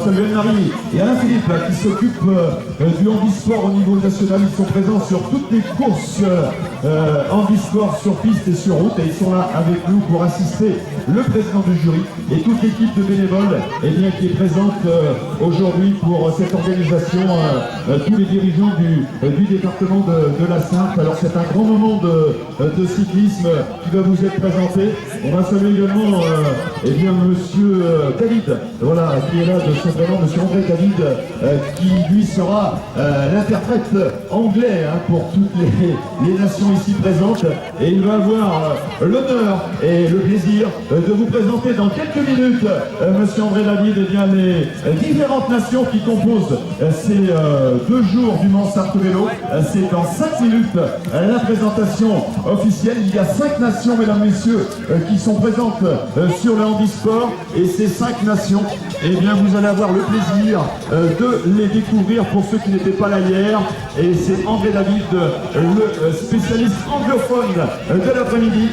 Samuel Marie et Alain Philippe qui s'occupent du handisport au niveau national. Ils sont présents sur toutes les courses handisport sur piste et sur route et ils sont là avec nous pour assister le président du jury et toute l'équipe de bénévoles qui est présente aujourd'hui pour cette organisation, tous les dirigeants du département de la Sarthe. Alors c'est un grand moment de cyclisme qui va vous être présenté. On va saluer également monsieur David, voilà, qui est là de son prénom, monsieur André David, qui lui sera l'interprète anglais pour toutes les nations ici présentes. Et il va avoir l'honneur et le plaisir de vous présenter dans quelques minutes, monsieur André David, les différentes nations qui composent ces 2 jours du Mans Sarthe Vélo. C'est dans 5 minutes la présentation officielle. Il y a 5 nations, mesdames, messieurs, qui sont présentes sur le handisport. Et ces 5 nations, vous allez avoir le plaisir de les découvrir pour ceux qui n'étaient pas là hier. Et c'est André David, le spécialiste anglophone de l'après-midi,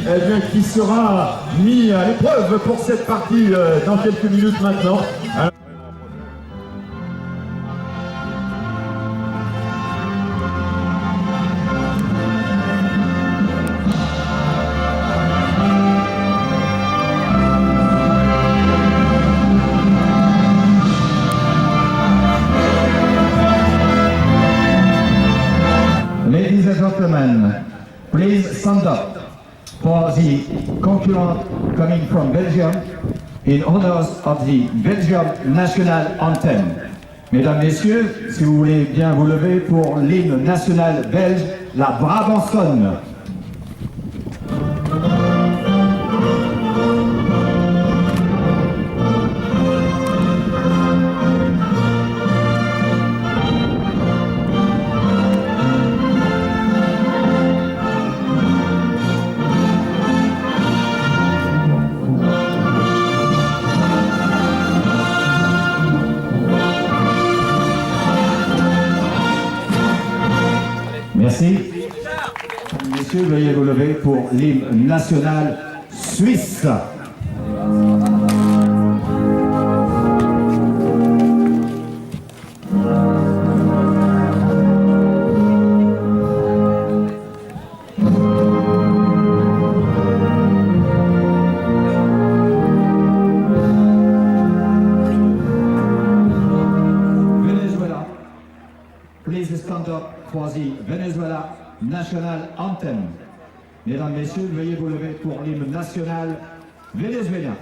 qui sera mis à l'épreuve pour cette partie dans quelques minutes maintenant. Ladies and gentlemen, please stand up for the concurrent coming from Belgium in honor of the Belgium National Anthem. Mesdames, Messieurs, si vous voulez bien vous lever pour l'hymne national belge, la Brabançonne. Merci. Messieurs, veuillez vous lever pour l'hymne national suisse. Venezuela, please stand up for the Venezuela National Anthem. Mesdames, Messieurs, veuillez vous lever pour l'hymne national vénézuélien.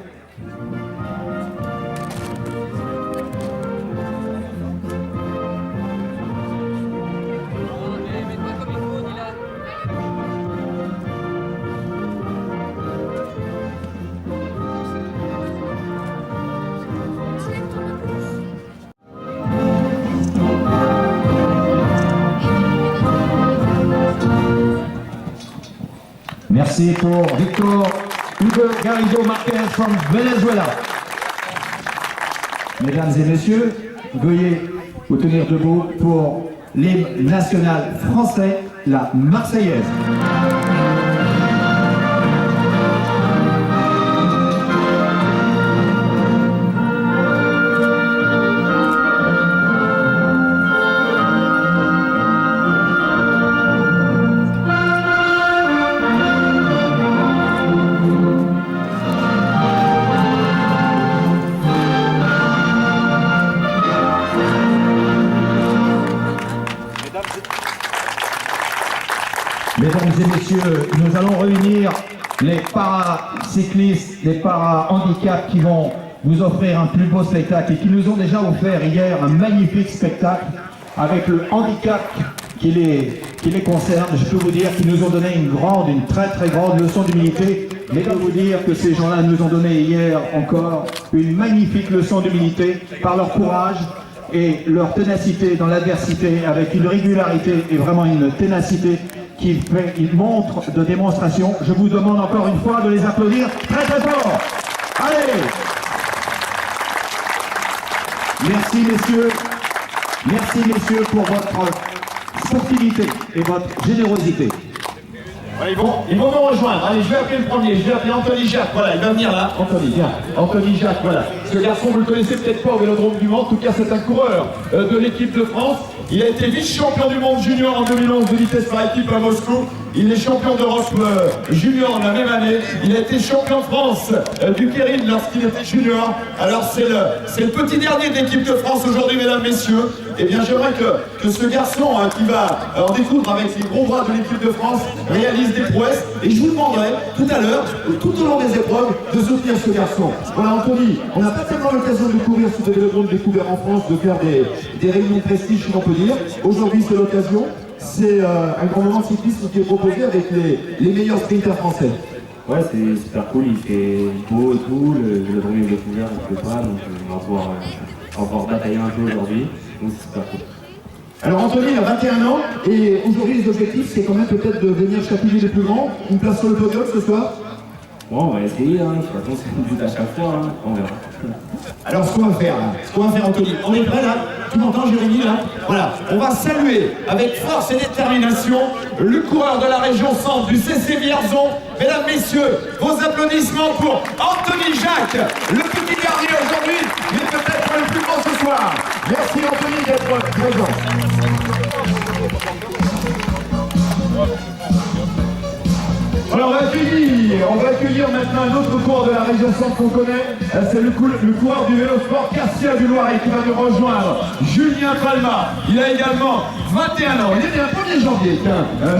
Merci pour Victor Hugo Garrido Marquez from Venezuela. Mesdames et messieurs, veuillez vous tenir debout pour l'hymne national français, la Marseillaise. Mesdames et messieurs, nous allons réunir les paracyclistes, les para-handicaps qui vont vous offrir un plus beau spectacle et qui nous ont déjà offert hier un magnifique spectacle avec le handicap qui les concerne. Je peux vous dire qu'ils nous ont donné une très très grande leçon d'humilité. Mais je peux vous dire que ces gens-là nous ont donné hier encore une magnifique leçon d'humilité par leur courage et leur ténacité dans l'adversité, avec une régularité et vraiment une ténacité qui fait une montre de démonstration. Je vous demande encore une fois de les applaudir très très fort. Allez! Merci messieurs. Merci messieurs pour votre sportivité et votre générosité. Ouais, ils vont nous rejoindre. Allez, je vais appeler le premier. Je vais appeler Anthony Jacques. Voilà, il va venir là. Anthony, viens. Anthony Jacques, voilà. Ce garçon, vous le connaissez peut-être pas au Vélodrome du Mans. En tout cas, c'est un coureur de l'équipe de France. Il a été vice-champion du monde junior en 2011 de vitesse par équipe à Moscou. Il est champion d'Europe junior la même année. Il a été champion de France du Kérine lorsqu'il était junior. Alors c'est le petit dernier de l'équipe de France aujourd'hui, mesdames, messieurs. Eh bien, j'aimerais que ce garçon qui va en découdre avec les gros bras de l'équipe de France réalise des prouesses. Et je vous demanderai tout à l'heure, tout au long des épreuves, de soutenir ce garçon. Voilà, Anthony, on n'a pas tellement l'occasion de courir sur des vélodromes découverts en France, de faire des réunions de prestige, si on peut dire. Aujourd'hui, c'est l'occasion. C'est un grand moment de cyclisme qui est proposé avec les meilleurs sprinters français. Ouais, c'est super cool, il fait beau et tout, le vélodrome est découvert, il ne fait pas, donc on va pouvoir batailler un peu aujourd'hui, donc c'est super cool. Alors Anthony a 21 ans et aujourd'hui les objectifs c'est quand même peut-être de venir chatouiller les plus grands, une place sur le podium ce soir. Bon, on va essayer, hein. De toute façon c'est une but à chaque fois, hein. On verra. Alors ce qu'on va faire Anthony, on est prêt là? Tu m'entends Jérémy là? Voilà, on va saluer avec force et détermination le coureur de la région centre du CC Vierzon. Mesdames, messieurs, vos applaudissements pour Anthony Jacques, le petit dernier aujourd'hui, mais peut-être le plus grand ce soir. Merci Anthony d'être présent. Alors on va accueillir maintenant un autre coureur de la région centre qu'on connaît, c'est le coureur du Vélosport Cassia du Loiret qui va nous rejoindre, Julien Palma. Il a également 21 ans, il est né le 1er janvier,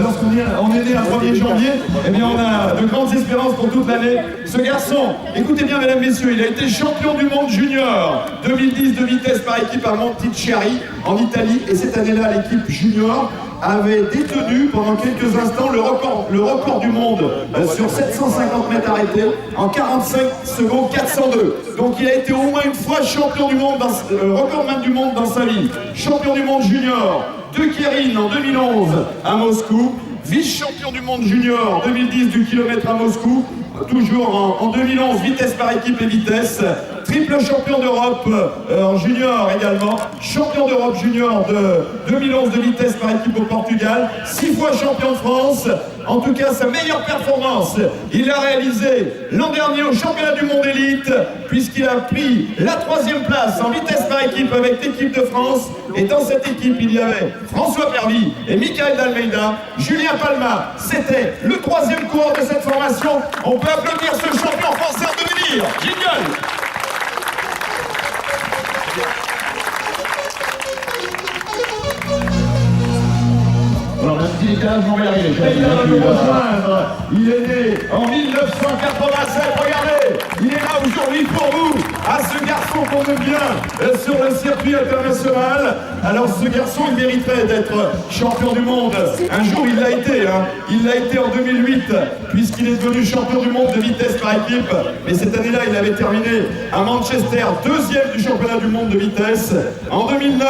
lorsqu'on est né le 1er janvier, eh bien on a de grandes espérances pour toute l'année. Ce garçon, écoutez bien mesdames, messieurs, il a été champion du monde junior 2010 de vitesse par équipe à Montichiari en Italie, et cette année-là l'équipe junior avait détenu pendant quelques instants le record du monde sur 750 mètres arrêtés en 45 secondes 402. Donc il a été au moins une fois champion du monde, recordman du monde dans sa vie. Champion du monde junior de Kérine en 2011 à Moscou. Vice-champion du monde junior 2010 du kilomètre à Moscou. Toujours en 2011, vitesse par équipe et vitesse. Triple champion d'Europe en junior également. Champion d'Europe junior de 2011 de vitesse par équipe au Portugal. 6 fois champion de France. En tout cas, sa meilleure performance, il l'a réalisée l'an dernier au championnat du monde élite, puisqu'il a pris la 3e place en vitesse par équipe avec l'équipe de France. Et dans cette équipe, il y avait François Pervy et Michael d'Almeida. Julien Palma, c'était le 3e coureur de cette formation. On peut applaudir ce champion français en devenir. Jingle! Alors le petit décalage, on va y arriver. Il est né en 1987, regardez, il est là aujourd'hui pour vous, à ce garçon qu'on aime bien sur le circuit international. Alors ce garçon, il mériterait d'être champion du monde. Un jour, il l'a été, hein. Il l'a été en 2008, puisqu'il est devenu champion du monde de vitesse par équipe. Mais cette année-là, il avait terminé à Manchester, 2e du championnat du monde de vitesse. En 2009,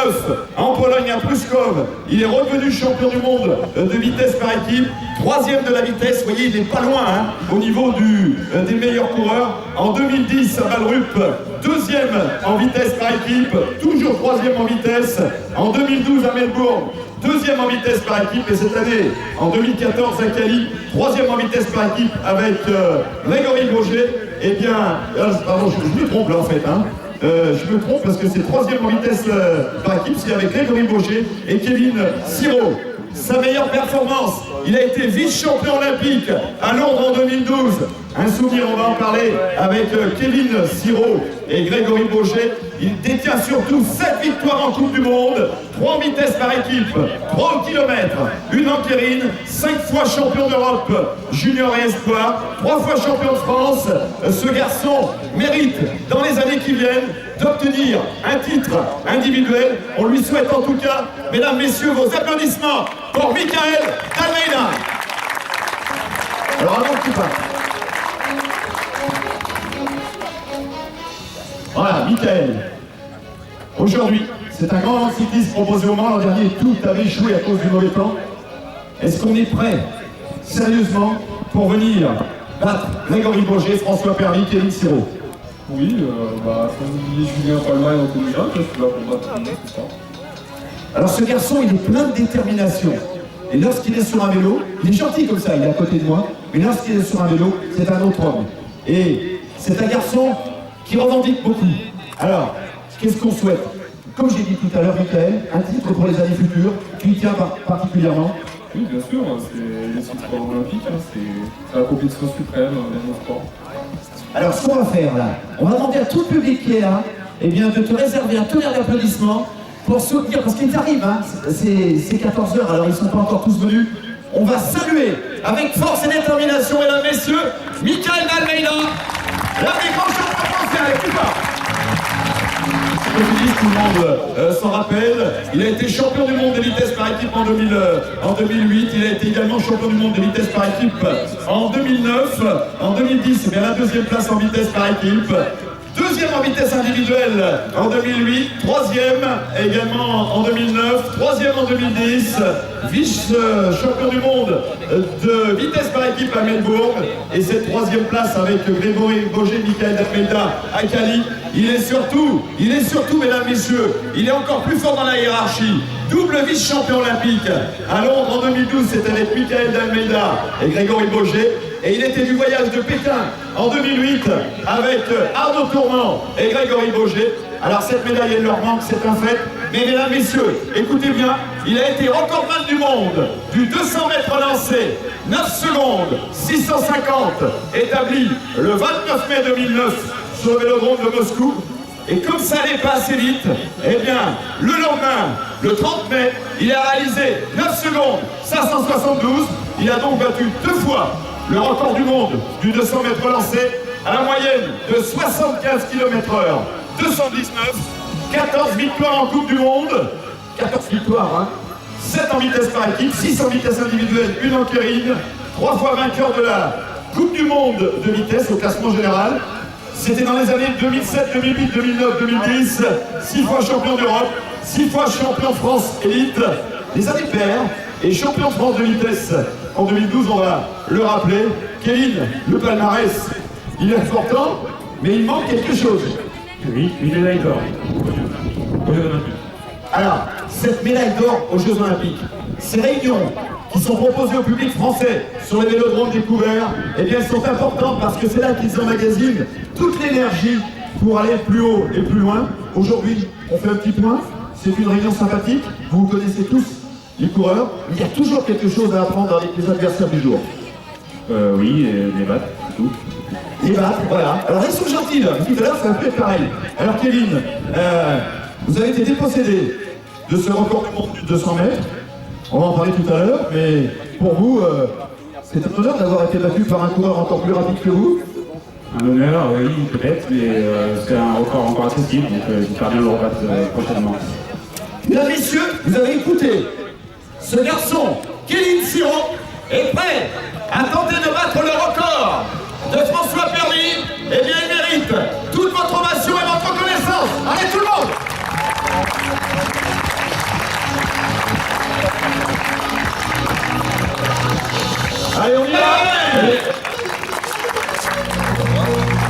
en Pologne, à Pruszków, il est revenu champion du monde de vitesse par équipe, 3e de la vitesse. Vous voyez, il n'est pas loin hein, au niveau des meilleurs coureurs. En 2010 à Balrup, 2e en vitesse par équipe, toujours 3e en vitesse. En 2012 à Melbourne, 2e en vitesse par équipe, et cette année, en 2014 à Cali, 3e en vitesse par équipe avec Grégory Gauger. Eh bien, pardon, je me trompe là en fait, hein. Je me trompe parce que c'est 3e en vitesse par équipe, c'est avec Grégory Gauger et Kevin Siro. Sa meilleure performance, il a été vice-champion olympique à Londres en 2012. Un souvenir, on va en parler avec Kevin Siro et Grégory Gauger. Il détient surtout 7 victoires en Coupe du Monde, 3 en vitesse par équipe, 3 au kilomètre, 1 en Kérine, 5 fois champion d'Europe, junior et espoir, 3 fois champion de France. Ce garçon mérite, dans les années qui viennent, d'obtenir un titre individuel. On lui souhaite en tout cas, mesdames, messieurs, vos applaudissements pour Michael d'Almeida. Alors avant que tu partes. Voilà, Michael. Aujourd'hui, c'est un grand moment de cyclisme proposé au Mans. L'an dernier, tout avait échoué à cause du mauvais temps. Est-ce qu'on est prêt, sérieusement, pour venir battre Grégory Gauger, François Pervy, Kevin Siro? Oui, comme vous disiez, Julien Palma et Anthony Jacques, je suis là pour battre tout le monde, c'est ça. Alors ce garçon, il est plein de détermination. Et lorsqu'il est sur un vélo, il est gentil comme ça, il est à côté de moi, mais lorsqu'il est sur un vélo, c'est un autre homme. Et c'est un garçon qui revendique beaucoup. Alors, qu'est-ce qu'on souhaite? Comme j'ai dit tout à l'heure, Michael, un titre pour les années futures, tu y tiens particulièrement. Oui, bien sûr, c'est les titres olympiques, hein, c'est la compétition suprême dans nos sports. Alors, ce qu'on va faire là, on va demander à tout le public qui est là, eh bien, de te réserver un tonnerre d'applaudissements pour soutenir, parce qu'ils arrivent, hein, c'est 14h, alors ils ne sont pas encore tous venus. On va saluer avec force et détermination, mesdames, messieurs, Michael d'Almeida, l'un des grands champions français, allez, plus fort. Tout le monde s'en rappelle, il a été champion du monde des vitesses par équipe en 2008, il a été également champion du monde des vitesses par équipe en 2009, en 2010 c'est bien la deuxième place en vitesse par équipe, deuxième en vitesse individuelle en 2008, troisième également en 2009, troisième en 2010, vice-champion du monde de vitesse par équipe à Melbourne, et cette troisième place avec Grégory Boger, Michael d'Almeida à Cali. Il est surtout, mesdames, messieurs, il est encore plus fort dans la hiérarchie. Double vice-champion olympique. À Londres en 2012, c'était avec Michael d'Almeida et Grégory Boger. Et il était du voyage de Pékin en 2008 avec Arnaud Tourment et Grégory Boger. Alors cette médaille, elle leur manque, c'est un fait. Mais mesdames, messieurs, écoutez bien, il a été recordman du monde du 200 mètres lancé, 9 secondes, 650, établi le 29 mai 2009 sur le vélodrome de Moscou. Et comme ça n'est pas assez vite, eh bien, le lendemain, le 30 mai, il a réalisé 9 secondes, 572. Il a donc battu 2 fois le record du monde du 200 mètres lancé à la moyenne de 75 km/h, 219, 14 victoires en Coupe du Monde, 14 victoires, hein, 7 en vitesse par équipe, 6 en vitesse individuelle, 1 en kérine, 3 fois vainqueur de la Coupe du Monde de vitesse au classement général. C'était dans les années 2007, 2008, 2009, 2010, 6 fois champion d'Europe, 6 fois champion de France élite, les années paires, et champion de France de vitesse en 2012, on va le rappeler. Kevin, le palmarès, il est important, mais il manque quelque chose. Oui, une médaille d'or aux Jeux Olympiques. Alors, cette médaille d'or aux Jeux Olympiques, ces réunions qui sont proposées au public français sur les vélodromes découverts, eh bien, elles sont importantes parce que c'est là qu'ils emmagasinent toute l'énergie pour aller plus haut et plus loin. Aujourd'hui, on fait un petit point, c'est une réunion sympathique, vous connaissez tous les coureurs, il y a toujours quelque chose à apprendre avec les adversaires du jour. Oui, et les battes, c'est tout. Les battes, voilà. Alors ils sont gentils là, tout à l'heure ça va être pareil. Alors Kevin, vous avez été dépossédé de ce record du monde du 200 mètres. On va en parler tout à l'heure, mais pour vous, c'est un honneur d'avoir été battu par un coureur encore plus rapide que vous. Un honneur, oui, peut-être, mais c'est un record encore accessible, donc j'espère bien le rebattre prochainement. Mesdames, messieurs, vous avez écouté. Ce garçon, Kéline Siro, est prêt à tenter de battre le record de François Perly. Eh bien, il mérite toute votre ovation et votre reconnaissance. Allez, tout le monde! Allez, on y va!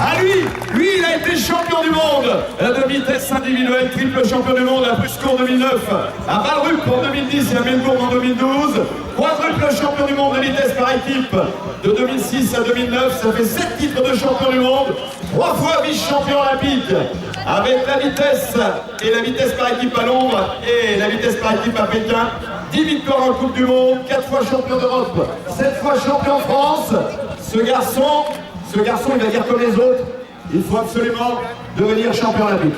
À lui, il a été champion du monde de vitesse individuelle, triple champion du monde à Brusco en 2009, à Valrup en 2010 et à Melbourne en 2012, quadruple champion du monde de vitesse par équipe de 2006 à 2009, ça fait 7 titres de champion du monde, 3 fois vice-champion olympique avec la vitesse et la vitesse par équipe à Londres et la vitesse par équipe à Pékin, 10 victoires en Coupe du Monde, 4 fois champion d'Europe, 7 fois champion de France. Ce garçon, il va dire comme les autres, il faut absolument devenir champion olympique.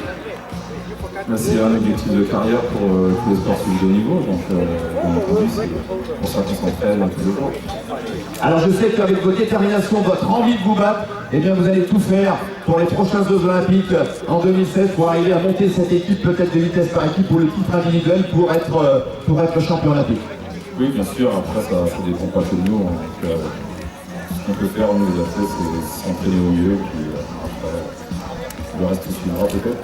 C'est un objectif de carrière pour les sportifs de haut niveau, donc bien entendu, c'est pour ça qu'on s'entraîne tous les jours. Alors je sais qu'avec votre détermination, votre envie de vous battre, eh bien vous allez tout faire pour les prochains Jeux Olympiques en 2016 pour arriver à monter cette équipe peut-être de vitesse par équipe pour le titre individuel pour être champion olympique. Oui, bien sûr, après ça dépend pas que de nous, donc ce qu'on peut faire nous les athlètes, c'est s'entraîner au mieux, puis après le reste suivra peut-être.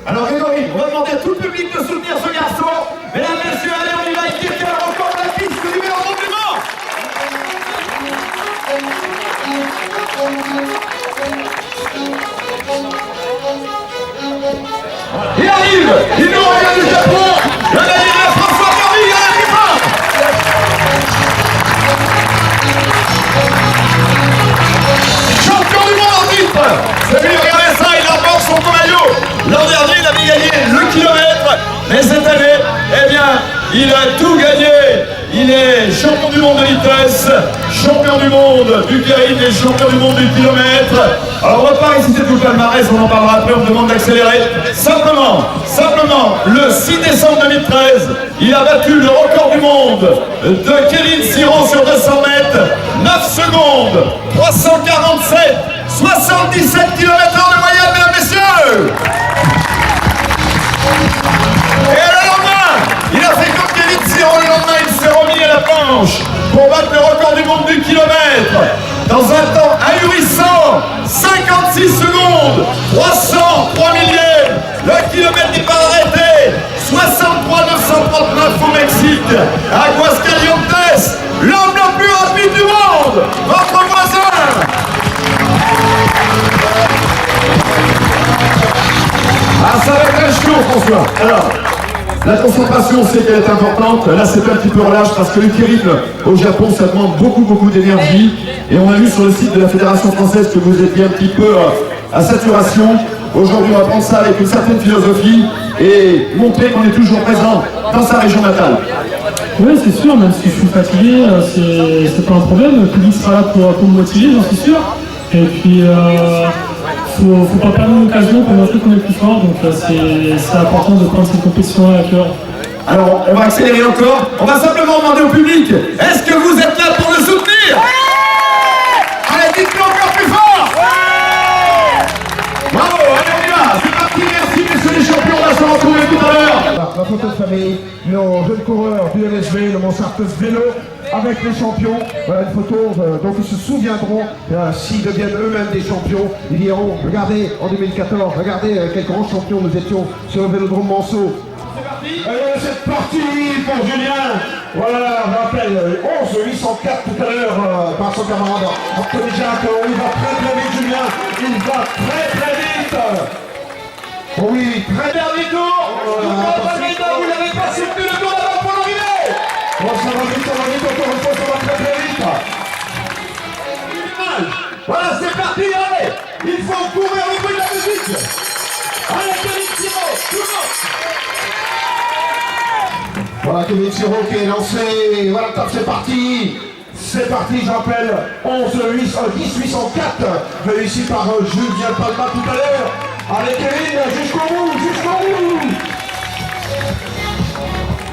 Alors Grégory, on va demander à tout le public de soutenir ce garçon. Mesdames, messieurs, allez, on y va, il tire le record de la piste du vélodrome du Mans. Il arrive, il nous revient du Japon, le François Perly, il a la Mais cette année, eh bien, il a tout gagné. Il est champion du monde de vitesse, champion du monde du Kérine et champion du monde du kilomètre. Alors on va pas réciter tout le palmarès, on en parlera après, on me demande d'accélérer. Simplement, le 6 décembre 2013, il a battu le record du monde de Kérine Siro sur 200 mètres, 9 secondes, 347, 77 km/h de moyenne, mesdames, messieurs. Et le lendemain, il a fait comme Kérine Siro, le lendemain il s'est remis à la planche pour battre le record du monde du kilomètre dans un temps ahurissant, 56 secondes, 303 millièmes, le kilomètre n'est pas arrêté, 63 939 au Mexique, à Aguascalientes, l'homme le plus rapide du monde, votre voisin. Ah, ça va être un chiot, François. Alors, la concentration, c'est qu'elle est importante. Là, c'est un petit peu relâche parce que le Kérine au Japon, ça demande beaucoup d'énergie. Et on a vu sur le site de la Fédération française que vous étiez un petit peu à saturation. Aujourd'hui, on va prendre ça avec une certaine philosophie et montrer qu'on est toujours présent dans sa région natale. Oui, c'est sûr, même si je suis fatigué, c'est pas un problème. Le public sera là pour me motiver, j'en suis sûr. Et puis, faut pas perdre l'occasion pour montrer qu'on est plus fort, donc c'est important de prendre cette compétition-là à cœur. Alors, on va accélérer encore. On va simplement demander au public, est-ce que vous êtes là pour le soutenir? Allez, dites-le encore plus fort. Bravo, allez, on y va. C'est parti, merci, messieurs les champions. On va se retrouver tout à l'heure. La photo de famille, nos jeunes coureurs du LSV, le Montsarteuse Vélo, avec les champions. Voilà une photo dont ils se souviendront s'ils deviennent eux-mêmes des champions. Ils diront, regardez en 2014, regardez quels grands champions nous étions sur le Vélodrome Manceau. C'est parti pour Julien. Voilà, je rappelle 11 804 tout à l'heure par son camarade Anthony Jacques. Il va très vite, Julien. Il va très vite. Oui, très dernier tour. Vous n'avez pas soutenu le tour d'avant pour l'arrivée. Bon, ça va vite, encore une fois, ça va très vite. Voilà, c'est parti, allez. Il faut courir au bruit de la musique. Allez, Kérine Siro, tout le monde. Voilà Kérine Siro qui est lancé. Voilà, top, c'est parti. C'est parti, je rappelle, 10 804, réussi par Julien Palma tout à l'heure. Allez Kérine, jusqu'au bout.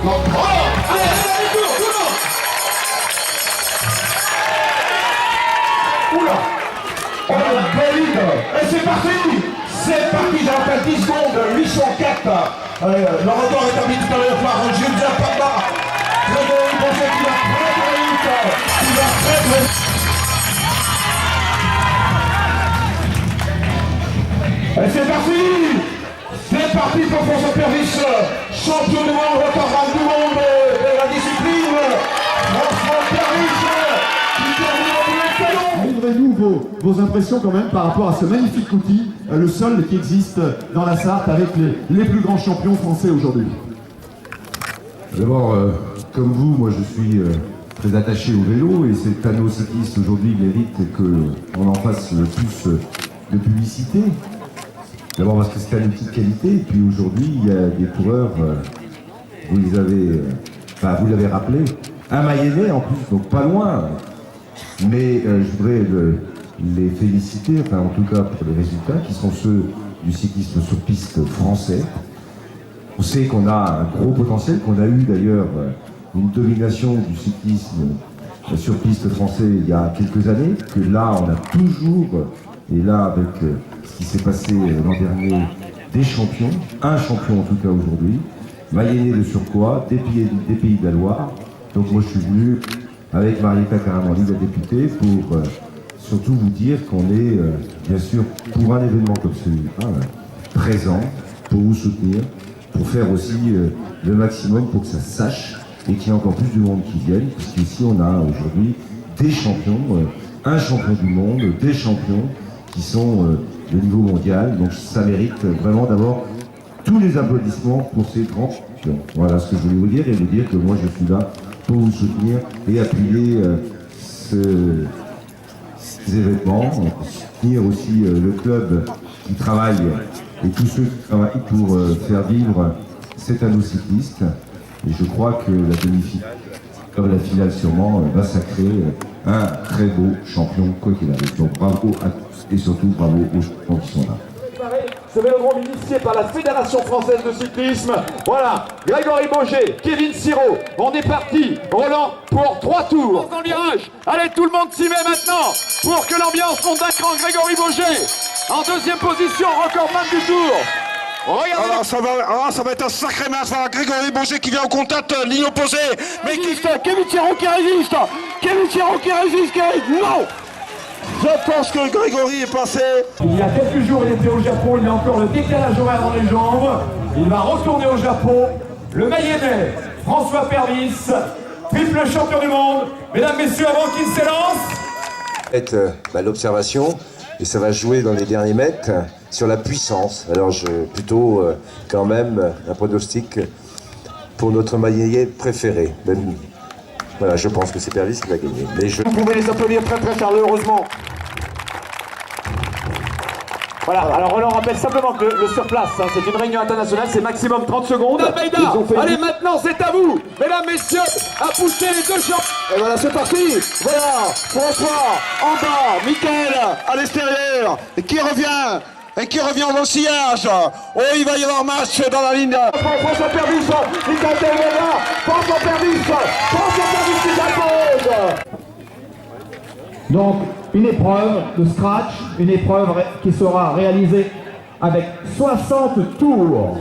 Non. Oh, allez, tout le monde. Oula, on a la valide. Et c'est parti, je rappelle, 10 secondes, 804. Le record est établi tout à l'heure par Julien Palma. Grégory Bonset qui va très vite. Et c'est parti pour François Pervis, champion du monde, record du monde de la discipline. François Pervis qui termine au premier canon. Livrez-nous vos impressions quand même par rapport à ce magnifique outil, le sol qui existe dans la Sarthe avec les plus grands champions français aujourd'hui. D'abord, comme vous, moi je suis très attaché au vélo et cet panneau cycliste aujourd'hui mérite qu'on en fasse plus de publicité. D'abord parce que c'est un outil de qualité, et puis aujourd'hui il y a des coureurs, vous l'avez rappelé, un Mayennais en plus, donc pas loin. Mais je voudrais les féliciter, enfin en tout cas pour les résultats qui sont ceux du cyclisme sur piste français. On sait qu'on a un gros potentiel, qu'on a eu d'ailleurs une domination du cyclisme sur piste français il y a quelques années, que là on a toujours, et là avec ce qui s'est passé l'an dernier, des champions, un champion en tout cas aujourd'hui, Mayennais de surcroît, des pays de la Loire. Donc moi je suis venu avec Marietta Caramanli, la députée, pour surtout vous dire qu'on est bien sûr pour un événement comme celui-là, présent, pour vous soutenir, pour faire aussi le maximum pour que ça se sache et qu'il y ait encore plus de monde qui vienne, puisqu'ici on a aujourd'hui des champions, un champion du monde, des champions qui sont de niveau mondial, donc ça mérite vraiment d'avoir tous les applaudissements pour ces grands champions. Voilà ce que je voulais vous dire, et vous dire que moi je suis là pour vous soutenir et appuyer ces événements, soutenir aussi le club qui travaille et tous ceux qui travaillent pour faire vivre c'est à nos cyclistes. Et je crois que la demi-finale, comme la finale sûrement, va sacrer un très beau champion, quoi qu'il arrive. Donc bravo à tous et surtout bravo aux champions qui sont là. Ce vélodrome initié par la Fédération Française de Cyclisme. Voilà, Grégory Boger, Kevin Siro, on est parti. Roland pour 3 tours. Dans le virage. Allez, tout le monde s'y met maintenant pour que l'ambiance monte d'un cran. Grégory Boger en deuxième position, recordman du tour. Regardez. Alors ça va être un sacré match. Voilà, Grégory Boger qui vient au contact, ligne opposée. Mais Kevin Siro qui résiste. Kevin Siro qui résiste. Non. Je pense que Grégory est passé. Il y a quelques jours, il était au Japon, il a encore le décalage horaire dans les jambes. Il va retourner au Japon. Le Mayennais, François Pervis, triple champion du monde. Mesdames, messieurs, avant qu'il s'élance. L'observation, et ça va jouer dans les derniers mètres sur la puissance. Alors plutôt quand même un pronostic pour notre Mayennais préféré. Voilà, je pense que c'est Pervis qui va gagner. Mais Vous pouvez les applaudir très très chaleureusement. Voilà, alors Roland rappelle simplement que le surplace, hein, c'est une réunion internationale, c'est maximum 30 secondes. Allez, maintenant c'est à vous, mesdames, messieurs, à pousser les deux champs. Et voilà, c'est parti. Voilà, François en bas, Mickaël à l'extérieur, et qui revient au sillage. Oh, il va y avoir match dans la ligne. François Pervis, Mickaël Telvena, François Pervis qui s'impose. Donc, une épreuve de scratch, une épreuve qui sera réalisée avec 60 tours.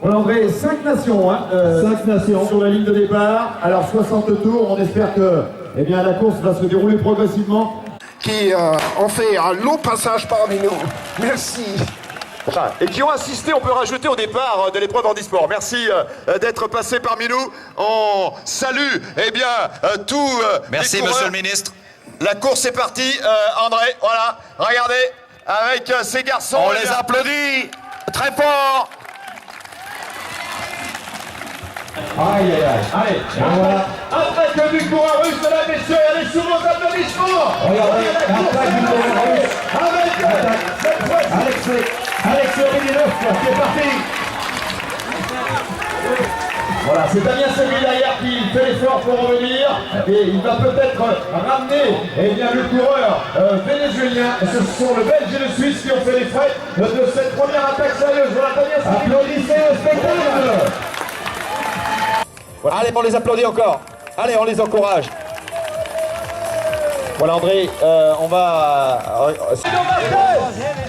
On envoie 5 nations, 5 nations sur la ligne de départ. Alors 60 tours, on espère que la course va se dérouler progressivement. Qui ont fait un long passage parmi nous. Merci. Et qui ont assisté, on peut rajouter au départ de l'épreuve handisport. Merci d'être passé parmi nous. On salue tous Merci, les coureurs. monsieur le ministre. La course est partie, André, voilà, regardez, avec ces garçons. On les applaudit très fort. Aïe, allez, voilà. Attaque du coureur russe, mesdames, messieurs, allez sous vos applaudissements. Regardez, l'attaque du coureur russe. Avec Alexei Ovedinov qui est parti. Voilà, c'est Damien Segui derrière qui fait l'effort pour revenir et il va peut-être ramener le coureur vénézuélien. Ce sont le Belge et le Suisse qui ont fait les frais de cette première attaque sérieuse. Voilà, Damien Segui. Applaudissez le spectacle. Voilà. Allez, on les applaudit encore. Allez, on les encourage. Voilà, André, on va...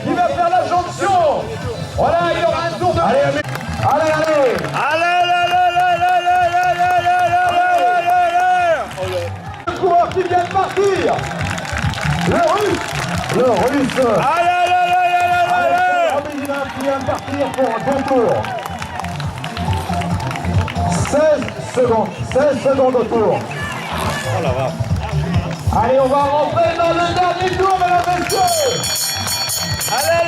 Il va faire la jonction. Voilà, il y aura un tour de... Allez. Le coureur qui vient de partir. Le russe. Allez, qui vient de partir pour 2 tours. 16 secondes au tour. Oh la vache. Allez, on va rentrer dans le dernier tour, mesdames et messieurs. Allez.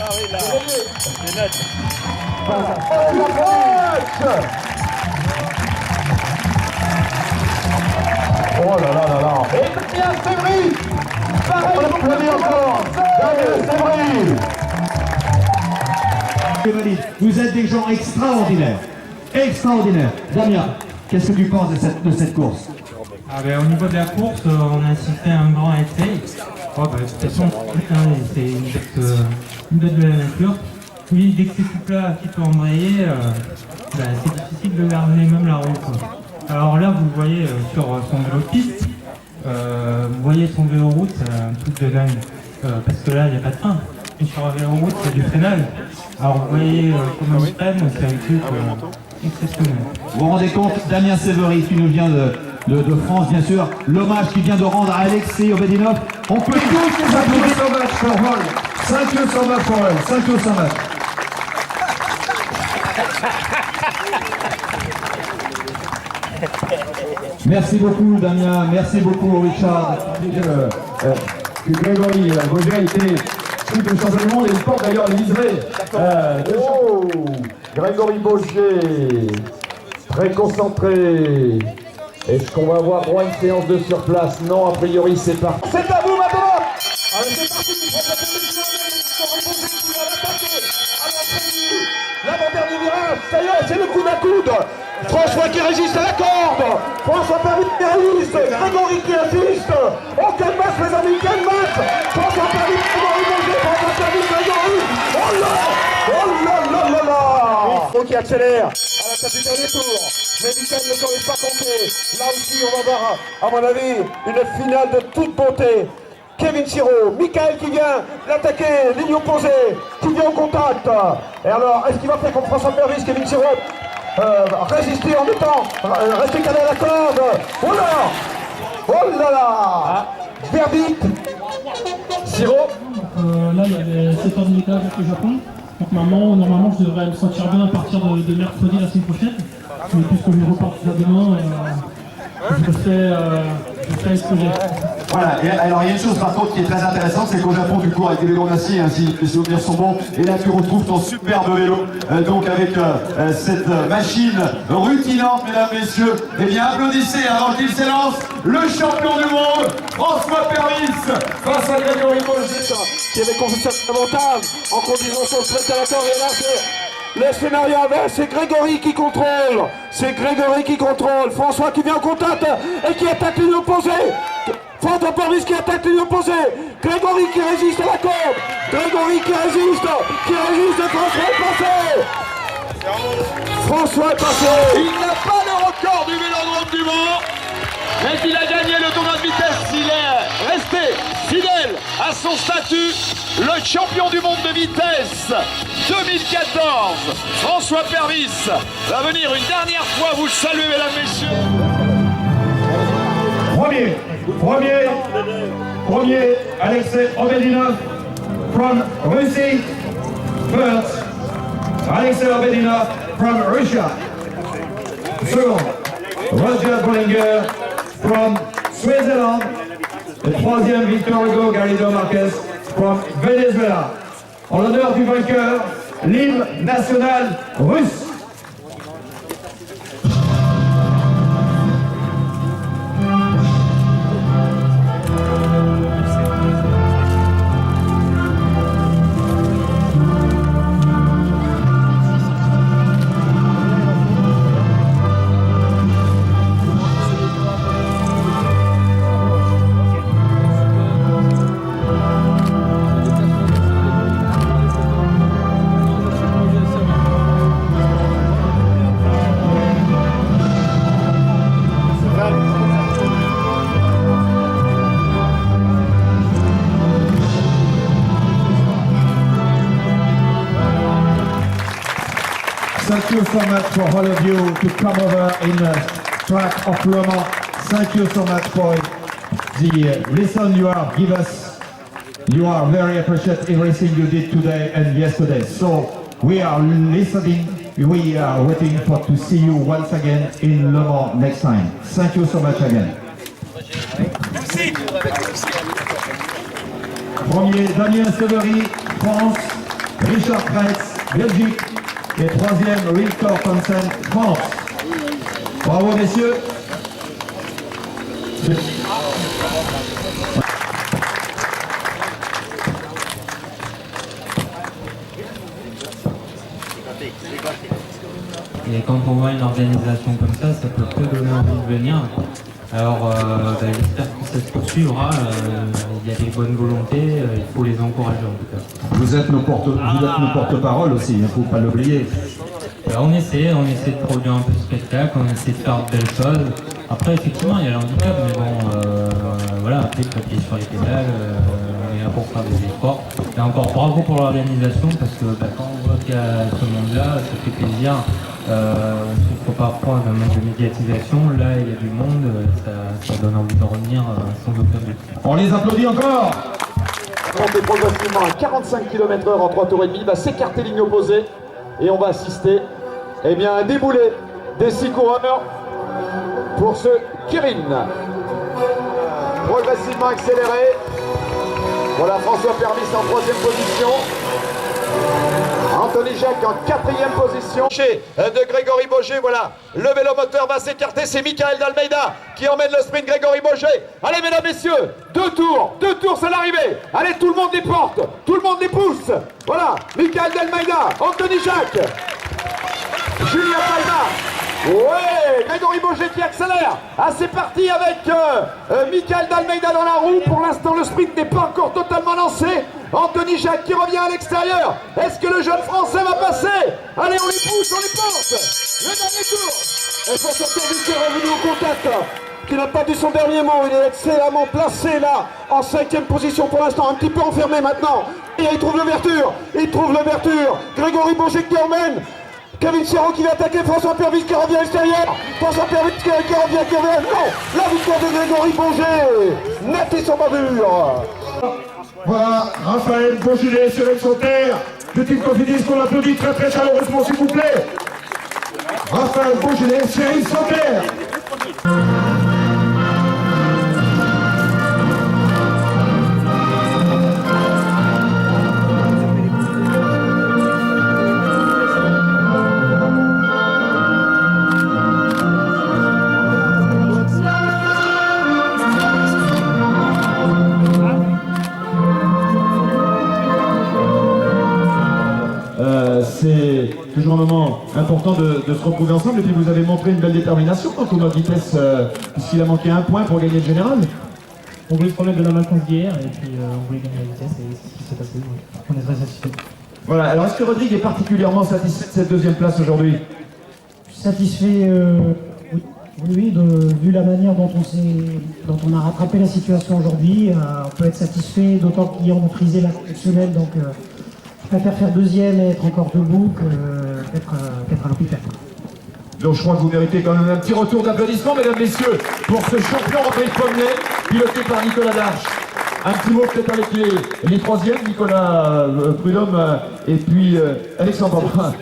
Ah oui, là, c'est net. Oh là là. Et bien, c'est vrai. Pareil, on peut encore. C'est vrai. Vous êtes des gens extraordinaires. Damien, qu'est-ce que tu penses de cette course? Au niveau de la course, on a assisté à un grand essai. De toute façon, c'est une bête de la nature. Oui, dès que c'est tout plat, qui peut embrayer, c'est difficile de garder même la roue. Alors là, vous voyez sur son vélo piste, vous voyez son vélo route, c'est un truc de dingue. Parce que là, il n'y a pas de frein. Et sur un vélo route, c'est du freinage. Alors vous voyez comment il freine, c'est un truc exceptionnel. Vous vous rendez compte, Damien Sévery qui nous vient de France, bien sûr, l'hommage qu'il vient de rendre à Alexei Ovedinov. On peut tous les applaudir. 5 matchs pour Roll. 5 matchs pour elle. 5 matchs. Merci beaucoup Damien, merci beaucoup Richard. Grégory Boger a été triple champion du monde et il porte d'ailleurs les livrées. Grégory Boger, très concentré. Est-ce qu'on va avoir droit à une séance de surplace? Non, a priori c'est parti. C'est à vous maintenant. Allez, c'est parti. ça y est, c'est le coup d'un coude. François qui résiste à la corde. François Pervis qui résiste. Grégory qui insiste. Oh, quel match, mes amis, quel match. François Pervis, Grégory Boger. François Pervis, Grégory. Oh là, oh là là là là. Mifro qui accélère à la tête du dernier tour. Mais Michael ne s'en est pas compté. Là aussi, on va voir, à mon avis, une finale de toute beauté. Kevin Siro, Michael qui vient l'attaquer, ligne opposée, qui vient au contact. Et alors, est-ce qu'il va faire comme François Pervis, Kevin Siro résister en étant, rester calé à la corde. Oh là là, oh là là. Verdict, Siro. Là, il y avait 7 heures de décalage avec le Japon. Donc normalement, je devrais me sentir bien à partir de mercredi la semaine prochaine. Mais puisque je repars demain, je fais ce que j'ai. Voilà, et alors il y a une chose par contre qui est très intéressante, c'est qu'au Japon du coup avec des vélos en acier, si les souvenirs sont bons, et là tu retrouves ton superbe vélo, donc avec cette machine rutilante, mesdames, messieurs. Eh bien applaudissez avant qu'il s'élance le champion du monde, François Pervis, face à Grégory Boger, qui avait confié cet avantage en conduisant son straight à la corde. Et là c'est le scénario inverse, c'est Grégory qui contrôle. C'est Grégory qui contrôle. François qui vient en contact et qui attaque l'une opposée. François Pervis qui attaque l'une opposée. Grégory qui résiste à la corde. Grégory qui résiste. François est passé. François est passé. Il n'a pas le record du Vélodrome du Mans, mais il a gagné le tournoi de vitesse. Il est resté fidèle à son statut, le champion du monde de vitesse 2014. François Pervis va venir une dernière fois vous saluer, mesdames, messieurs. Premier, Alexei Obedinov from Russie. First, Alexei Obedinov from Russia. Second, Roger Bollinger from Switzerland. Et troisième, Victor Hugo Garrido Marquez from Venezuela. En l'honneur du vainqueur, l'hymne national russe. Thank you so much for all of you to come over in the track of Le Mans. Thank you so much for the lesson you have given us. You are very appreciate everything you did today and yesterday. So we are listening, we are waiting for to see you once again in Le Mans next time. Thank you so much again. Premier, Daniel Severi, France. Richard Kretz, Belgique. Et troisième, Victor Thomsen, France. Bravo, messieurs. Et quand on voit une organisation comme ça peut que donner envie de venir. Alors j'espère que ça se poursuivra, il y a des bonnes volontés, il faut les encourager en tout cas. Vous êtes nos porte-parole aussi, il ne faut pas l'oublier. On essaie de produire un peu de spectacle, on essaie de faire de belles choses. Après effectivement il y a l'handicap, mais bon voilà, après il faut appuyer sur les pédales, on est là pour faire des efforts. Et encore bravo pour l'organisation parce que quand on voit qu'il y a ce monde-là, ça fait plaisir. On souffre parfois d'un manque de médiatisation, là il y a du monde, ça donne envie de revenir sans aucun doute. On les applaudit encore. Monter progressivement à 45 km/h en 3 tours et demi, il va s'écarter ligne opposée et on va assister à un déboulé des 6 coureurs pour ce Kirin. Progressivement accéléré. Voilà François Pervis en 3e position. Anthony Jacques en 4e position. De Grégory Boger, voilà. Le vélomoteur va s'écarter, c'est Michael d'Almeida qui emmène le sprint Grégory Boger. Allez mesdames, messieurs, 2 tours, c'est l'arrivée. Allez, tout le monde les porte, tout le monde les pousse. Voilà, Michael d'Almeida, Anthony Jacques. Julien Paina. Ouais, Grégory Boger qui accélère. Ah, c'est parti avec Michael Dalmeida dans la roue. Pour l'instant, le sprint n'est pas encore totalement lancé. Anthony Jacques qui revient à l'extérieur. Est-ce que le jeune Français va passer? Allez, on les pousse, on les porte. Le dernier tour. Et pour sortir Victor revenu au contact, qui n'a pas dit son dernier mot. Il est excellemment placé là, en 5e position pour l'instant, un petit peu enfermé maintenant. Et il trouve l'ouverture. Il trouve l'ouverture. Grégory Boger qui emmène. Kevin Serrault qui va attaquer, François Pervis qui revient à l'extérieur, François Pervis qui revient, non, la victoire de Grégory Boger, net et sans bavure. Voilà, Raphaël Beaujolais sur Exanter, petite Cofidis qu'on applaudit très très chaleureusement s'il vous plaît. Raphaël Beaujolais sur Exanter. C'est toujours un moment important de se retrouver ensemble et puis vous avez montré une belle détermination dans le tournoi de vitesse puisqu'il a manqué un point pour gagner le général. On voulait se remettre de la malchance d'hier et puis on voulait gagner la vitesse et c'est ce qui s'est passé, donc on est très satisfait. Voilà, alors est-ce que Rodrigue est particulièrement satisfait de cette deuxième place aujourd'hui? Satisfait, oui, vu la manière dont on a rattrapé la situation aujourd'hui, on peut être satisfait, d'autant qu'hier on a frisé la conditionnelle, donc je préfère faire deuxième et être encore debout qu'être à l'hôpital. Donc je crois que vous méritez quand même un petit retour d'applaudissements, mesdames, messieurs, pour ce champion Rodrigue Pommelet, piloté par Nicolas Darche. Un petit mot peut-être avec les troisièmes, Nicolas Prudhomme et puis Alexandre Prudhomme.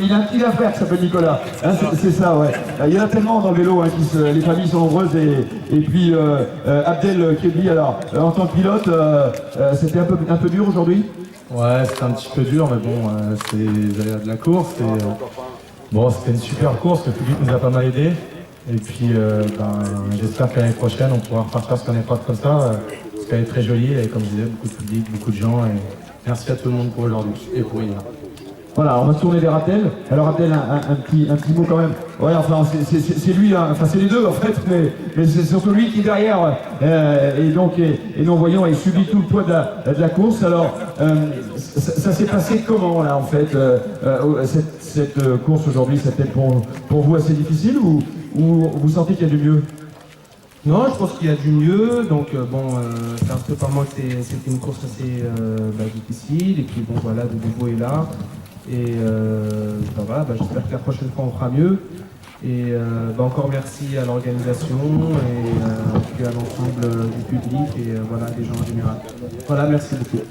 Il a un petit affaire qui s'appelle Nicolas, hein, c'est ça, ouais. Il y en a tellement dans le vélo, hein, les familles sont nombreuses et puis Abdel Kebli, alors en tant que pilote, c'était un peu dur aujourd'hui? Ouais, c'était un petit peu dur, mais bon, c'est les aléas de la course. Bon, c'était une super course, le public nous a pas mal aidé. Et puis, j'espère que l'année prochaine, on pourra repartir sur une épreuve comme ça, parce qu'elle est très jolie, et comme je disais, beaucoup de public, beaucoup de gens. Et merci à tout le monde pour aujourd'hui et pour hier. Voilà, on va se tourner vers Abdel. Alors Abdel, un petit mot quand même. Ouais, enfin, c'est lui, hein. Enfin c'est les deux en fait, mais c'est surtout lui qui derrière et non-voyant et subit tout le poids de la course. Alors, ça s'est passé comment là en fait, cette course aujourd'hui, c'était pour vous assez difficile ou vous sentez qu'il y a du mieux? Non, je pense qu'il y a du mieux, donc c'est un peu par moi que c'était une course assez difficile, et puis bon voilà, le niveau est là. Et voilà, j'espère que la prochaine fois on fera mieux. Et encore merci à l'organisation et puis à l'ensemble du public et voilà, des gens en général. Voilà, merci beaucoup.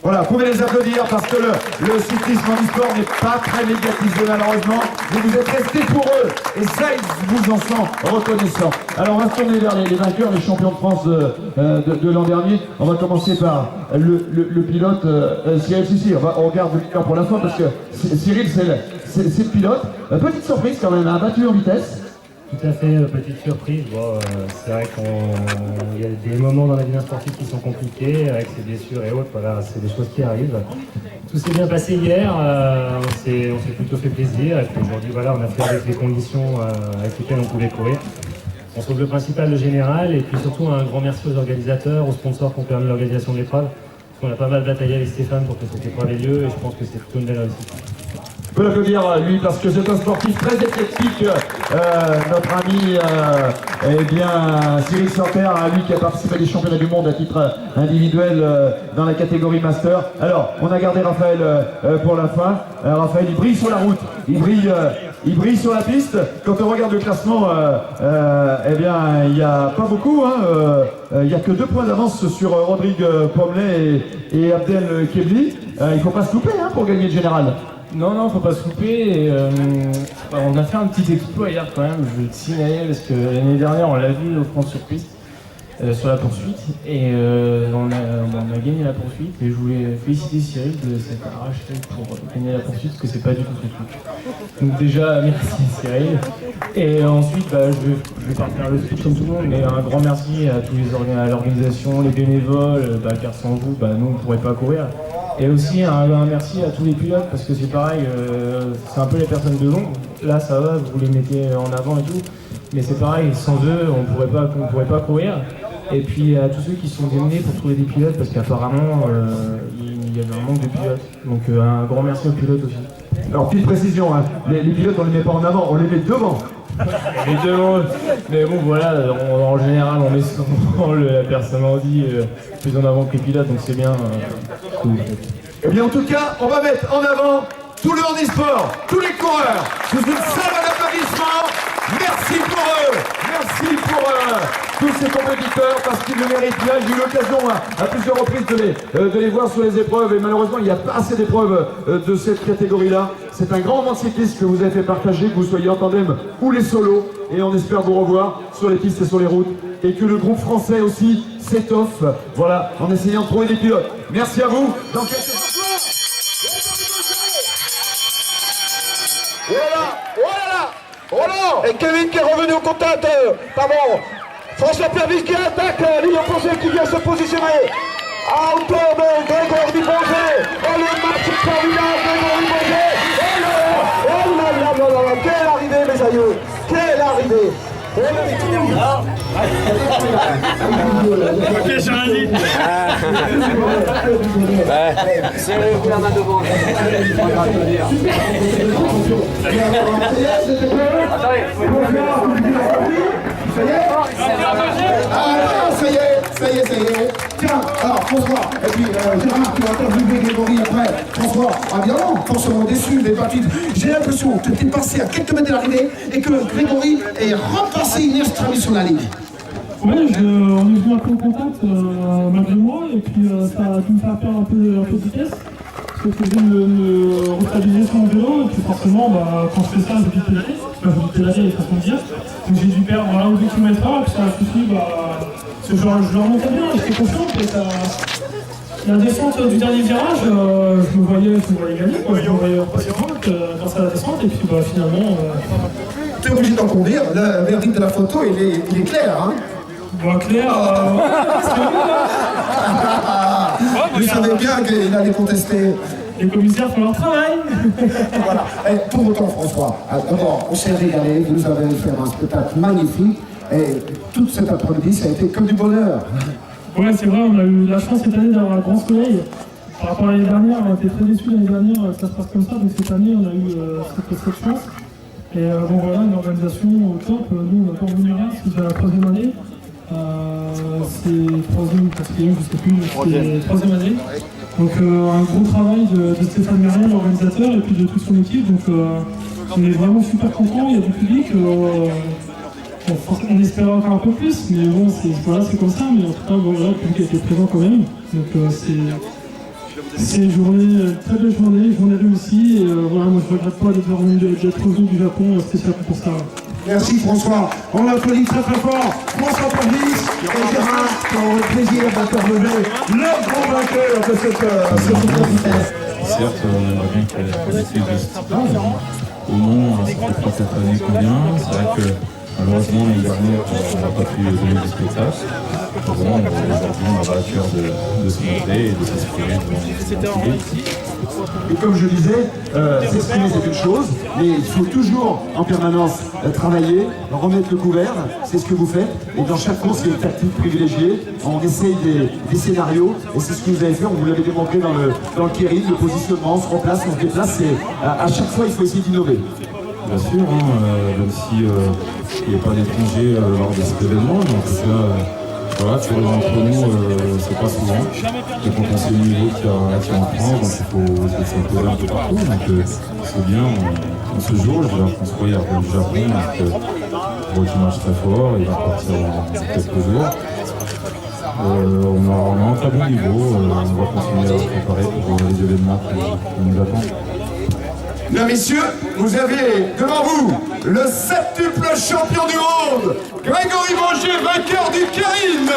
Voilà, vous pouvez les applaudir parce que le cyclisme en e-sport n'est pas très médiatisé malheureusement, mais vous êtes restés pour eux et ça ils vous en sont reconnaissants. Alors on va se tourner vers les vainqueurs, les champions de France de l'an dernier. On va commencer par le pilote Cyril. On regarde le pilote pour la fin parce que Cyril c'est le pilote. Petite surprise quand même, battu en vitesse. Tout à fait, petite surprise. Bon, c'est vrai qu'il y a des moments dans la vie d'un sportif qui sont compliqués, avec ses blessures et autres, voilà, c'est des choses qui arrivent. Tout s'est bien passé hier, on s'est plutôt fait plaisir, et puis aujourd'hui, voilà, on a fait avec les conditions avec lesquelles on pouvait courir. On sauve le principal, le général, et puis surtout un grand merci aux organisateurs, aux sponsors qui ont permis l'organisation de l'épreuve. On a pas mal bataillé avec Stéphane pour que cette épreuve ait lieu, et je pense que c'est plutôt une belle réussite. On peut l'applaudir lui parce que c'est un sportif très éclectique, notre ami Cyril Santerre, lui qui a participé à des championnats du monde à titre individuel dans la catégorie master. Alors on a gardé Raphaël pour la fin. Raphaël il brille sur la route, il brille sur la piste. Quand on regarde le classement, il n'y a pas beaucoup, hein, il n'y a que 2 points d'avance sur Rodrigue Pommelet et Abdel Kebli. Il ne faut pas se louper hein, pour gagner le général. Non, faut pas se louper. On a fait un petit exploit hier quand même, je veux te signaler, parce que l'année dernière on l'a vu au France sur piste, sur la poursuite, et on a gagné la poursuite, et je voulais féliciter Cyril de s'être arraché pour gagner la poursuite, parce que c'est pas du tout son truc. Donc déjà, merci Cyril. Et ensuite, je vais pas faire le speech comme tout le monde, mais un grand merci à tous à l'organisation, les bénévoles, car sans vous, nous on pourrait pas courir. Et aussi un merci à tous les pilotes parce que c'est pareil, c'est un peu les personnes de l'ombre. Là ça va, vous les mettez en avant et tout, mais c'est pareil, sans eux on pourrait pas courir. Et puis à tous ceux qui sont démenés pour trouver des pilotes parce qu'apparemment il y avait un manque de pilotes. Donc un grand merci aux pilotes aussi. Alors petite précision, hein, les pilotes on les met pas en avant, on les met devant. Les devant, mais bon voilà, en général on met souvent la personne en dit plus en avant que les pilotes, donc c'est bien. Et bien en tout cas, on va mettre en avant tout le handisport, tous les coureurs, sous une salve d'applaudissements. Merci pour eux, merci pour tous ces compétiteurs parce qu'ils le méritent bien. J'ai eu l'occasion à plusieurs reprises de les voir sur les épreuves et malheureusement il n'y a pas assez d'épreuves de cette catégorie-là. C'est un grand moment de cyclisme que vous avez fait partager, que vous soyez en tandem ou les solos, et on espère vous revoir sur les pistes et sur les routes et que le groupe français aussi s'étoffe, voilà, en essayant de trouver des pilotes. Merci à vous. Dans quelques... Et Kevin qui est revenu au contact, pardon, François Pervis qui attaque l'île opposée qui vient se positionner à hauteur de Grégory Bonger. Et le match est formidable, Grégory Bonger. Oh là là, quelle arrivée mes aïeux, quelle arrivée. Ok, j'ai rien dit. Serrez-vous la main devant. Ça y est. Tiens, alors François, et puis Gérard, tu vas interviewer Grégory après. François, évidemment, forcément déçu, mais pas vite. J'ai l'impression que tu es passé à quelques mètres de l'arrivée et que Grégory est repassé in extremis sur la ligne. Oui, on est venu un peu au contact malgré moi, et puis ça a dû me faire perdre un peu de vitesse. Parce que je voulais me restabiliser sur mon vélo, et puis forcément, quand je fais ça, je vite pédaler, façon de dire. Donc j'ai dû perdre 1 ou 2 km/h, et puis ça a suffi, je le remontais bien, j'étais confiant, et la descente du dernier virage, je me voyais gagner, je me voyais repasser grâce à la descente, et puis finalement... Tu es obligé d'en conduire, le verdict de la photo, il est clair, hein. Clair, Vous savez bien qu'il allait contester. Les commissaires font leur travail. Voilà. Et pour autant, François, d'abord, on s'est régalé, vous nous avez fait un spectacle magnifique, et toute cette après-midi, ça a été comme du bonheur. Ouais, c'est vrai, on a eu la chance cette année d'avoir un grand soleil. Par rapport à l'année dernière, on était très déçus l'année dernière que ça se passe comme ça, donc cette année, on a eu cette chance. Et bon voilà, une organisation au top. Nous, on n'a pas revenu rien, c'est déjà la 3e année. C'est 3e, quatrième, je sais plus, c'est 3e année. Donc un gros travail de Stéphane Merlin, l'organisateur, et puis de toute son équipe. Donc on est vraiment super contents, il y a du public. On espérait encore un peu plus, mais bon, c'est comme ça. Mais en tout cas, voilà, le public a été présent quand même. Donc c'est une très belle journée réussie. Et voilà, moi je ne regrette pas d'être revenu du Japon spécialement pour ça. Merci François, on applaudit très fort François Pervis et Gérard qui ont le plaisir d'interviewer le grand vainqueur de cette compétition. Certes, on aimerait bien qu'il y ait plus de style. Au Mans, ça fait 3-4 années qu'on vient. C'est vrai que malheureusement, l'année dernière, on n'a pas pu donner du spectacle. Bon, aujourd'hui, on aura à cœur de se montrer et de s'inspirer devant le public. Et comme je disais, s'exprimer c'est une chose, mais il faut toujours en permanence travailler, remettre le couvert, c'est ce que vous faites. Et dans chaque course, il y a une tactique privilégiée. On essaye des scénarios, et c'est ce que vous avez fait, on vous l'avait démontré dans le Kérin, le positionnement, on se replace, on se déplace, et à chaque fois, il faut essayer d'innover. Bien sûr, même si il n'y a pas d'étrangers lors de cet événement, mais en tout cas, voilà, sur entre nous, c'est pas souvent. Et quand on sait le niveau qu'il y a en France, donc il faut s'imposer un peu partout. Donc c'est bien, on se joue. Je vois François hier au Japon, donc je vois qu'il marche très fort, il va partir dans quelques jours. On a un très bon niveau, on va continuer à se préparer pour les événements qui nous attendent. Mesdames, messieurs, vous avez devant vous le septuple champion du monde, Grégory Bonger, vainqueur du Kérin.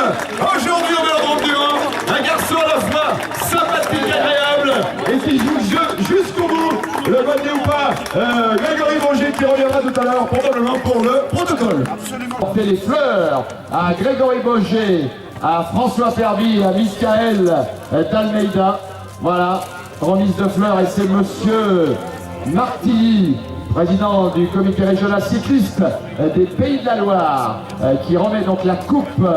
Aujourd'hui au Vélodrome du Mans, un garçon à la fois sympathique, agréable et qui joue le jeu jusqu'au bout. Le voté ou pas, Grégory Bonger qui reviendra tout à l'heure probablement pour le protocole. On fait les fleurs à Grégory Bonger, à François Pervis, à Michael d'Almeida. Voilà, remise de fleurs et c'est monsieur Martilly, président du comité régional cycliste des Pays de la Loire, qui remet donc la coupe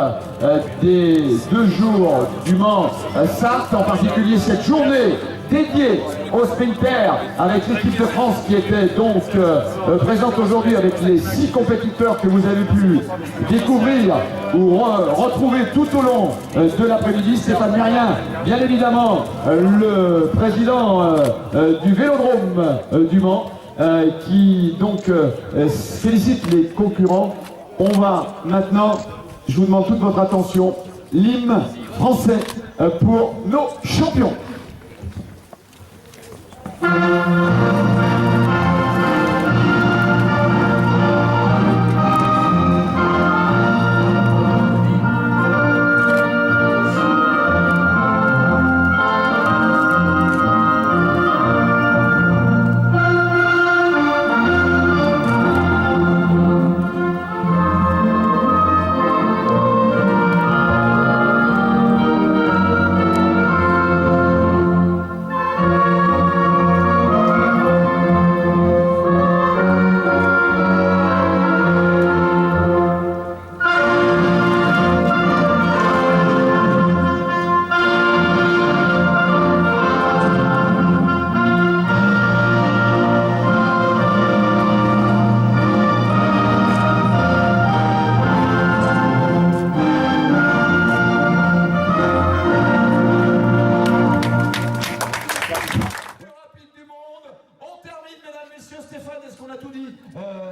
des 2 jours du Mans Sarthe, en particulier cette journée dédiée aux sprinters avec l'équipe de France qui était donc présente aujourd'hui avec les 6 compétiteurs que vous avez pu découvrir ou retrouver tout au long de l'après-midi. Stéphane Mérien, bien évidemment, le président du Vélodrome du Mans, qui donc félicite les concurrents. On va maintenant, je vous demande toute votre attention, l'hymne français pour nos champions.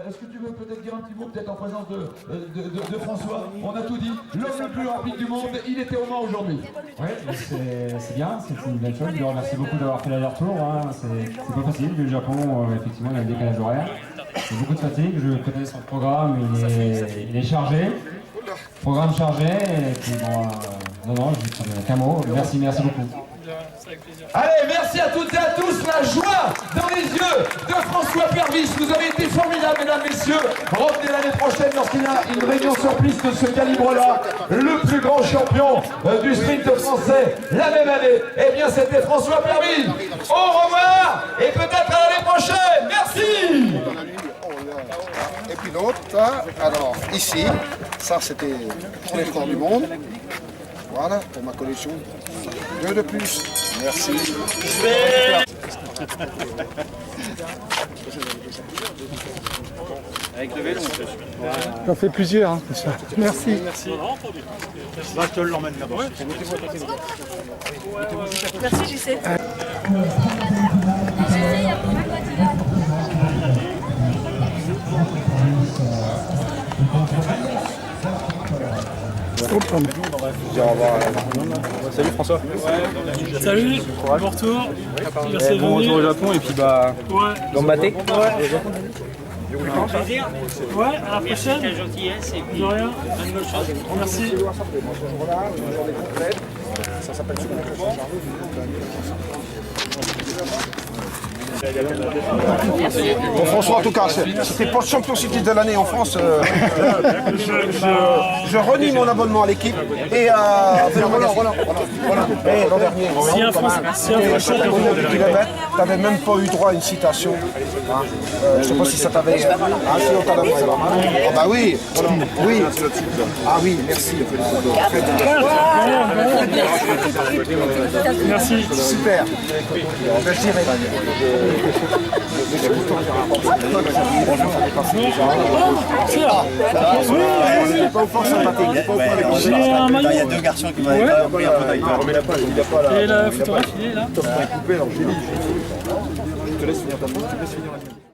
Est-ce que tu veux peut-être dire un petit mot, peut-être en présence de François? On a tout dit. L'homme le plus rapide du monde, il était au Mans aujourd'hui. Oui, c'est bien, c'est une belle chose. Je lui remercie beaucoup d'avoir fait l'aller-retour. Hein. C'est pas facile. Le Japon, effectivement, il y a un décalage horaire. C'est beaucoup de fatigue. Je connais son programme, il est chargé. Programme chargé. Et puis bon, non, je dis qu'un mot. Merci beaucoup. Allez, merci à toutes et à tous, la joie dans les yeux de François Pervis. Vous avez été formidables, mesdames, messieurs. Revenez l'année prochaine lorsqu'il y a une réunion sur piste de ce calibre-là. Le plus grand champion du sprint français la même année. Eh bien, c'était François Pervis. Au revoir et peut-être à l'année prochaine. Merci. Et puis l'autre, alors ici, ça c'était pour les records du monde. Voilà, pour ma collection. 2 de plus. Merci. Avec le vélo, J'en fais plusieurs, hein, ça. Merci. Merci. Bah, je te l'emmène là-bas. Merci, JC. Salut François. Salut, bon retour. Bon retour au Japon et puis bah. Dans ma thé. Plaisir. Ouais, à la prochaine. Quelle gentillesse et puis de rien. Merci. Ça s'appelle Bon, François, en tout cas, c'était pas le champion cycliste de l'année en France. Je renie mon abonnement à l'équipe et à Roland. Et l'an dernier, tu n'avais même pas eu droit à une citation. Hein. Je sais pas si ça t'avait. Ah, si on t'a donné. Ah, bah oui, oui. Ah oui, merci. Merci. Super. Je dirais. Il y a 2 garçons qui m'avaient pris un peu d'aïe. Et la photographie, là. Je te laisse finir ta photo, je te laisse finir la mienne.